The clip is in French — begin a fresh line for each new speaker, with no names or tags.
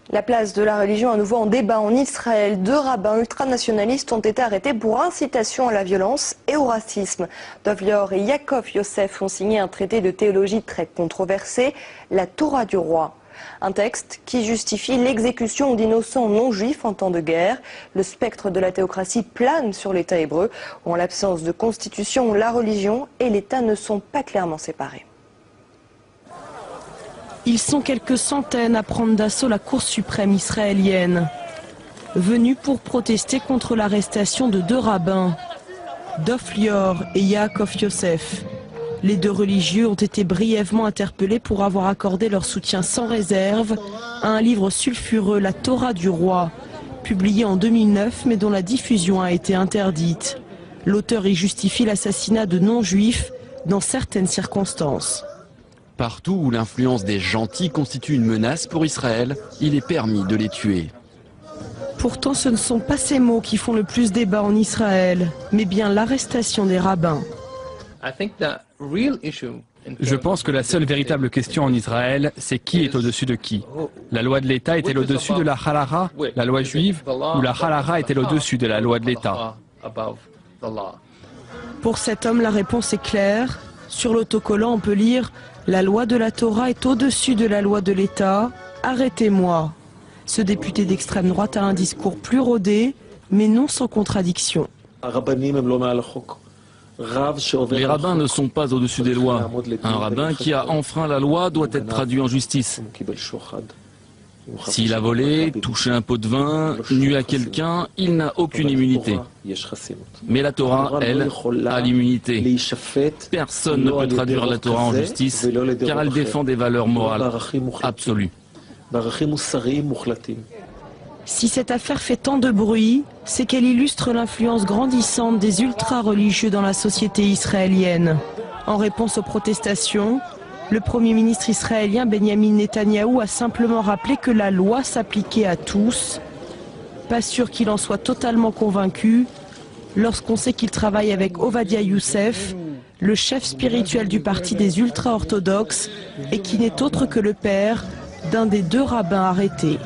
La place de la religion à nouveau en débat en Israël. 2 rabbins ultranationalistes ont été arrêtés pour incitation à la violence et au racisme. Dov Lior et Yaakov Yosef ont signé un traité de théologie très controversé, la Torah du roi. Un texte qui justifie l'exécution d'innocents non juifs en temps de guerre. Le spectre de la théocratie plane sur l'État hébreu, où en l'absence de constitution, la religion et l'État ne sont pas clairement séparés.
Ils sont quelques centaines à prendre d'assaut la Cour suprême israélienne, venus pour protester contre l'arrestation de 2 rabbins, Dov Lior et Yaakov Yosef. Les 2 religieux ont été brièvement interpellés pour avoir accordé leur soutien sans réserve à un livre sulfureux, la Torah du roi, publié en 2009 mais dont la diffusion a été interdite. L'auteur y justifie l'assassinat de non-juifs dans certaines circonstances.
Partout où l'influence des gentils constitue une menace pour Israël, il est permis de les tuer.
Pourtant, ce ne sont pas ces mots qui font le plus débat en Israël, mais bien l'arrestation des rabbins.
Je pense que la seule véritable question en Israël, c'est qui est au-dessus de qui. La loi de l'État est-elle au-dessus de la halara, la loi juive, ou la halara est-elle au-dessus de la loi de l'État?
Pour cet homme, la réponse est claire. Sur l'autocollant, on peut lire « La loi de la Torah est au-dessus de la loi de l'État, arrêtez-moi ». Ce député d'extrême droite a un discours plus rodé, mais non sans contradiction.
Les rabbins ne sont pas au-dessus des lois. Un rabbin qui a enfreint la loi doit être traduit en justice. S'il a volé, touché un pot de vin, nu à quelqu'un, il n'a aucune immunité. Mais la Torah, elle, a l'immunité. Personne ne peut traduire la Torah en justice, car elle défend des valeurs morales absolues.
Si cette affaire fait tant de bruit, c'est qu'elle illustre l'influence grandissante des ultra-religieux dans la société israélienne. En réponse aux protestations, le Premier ministre israélien Benjamin Netanyahou a simplement rappelé que la loi s'appliquait à tous. Pas sûr qu'il en soit totalement convaincu lorsqu'on sait qu'il travaille avec Ovadia Youssef, le chef spirituel du parti des ultra-orthodoxes et qui n'est autre que le père d'un des 2 rabbins arrêtés.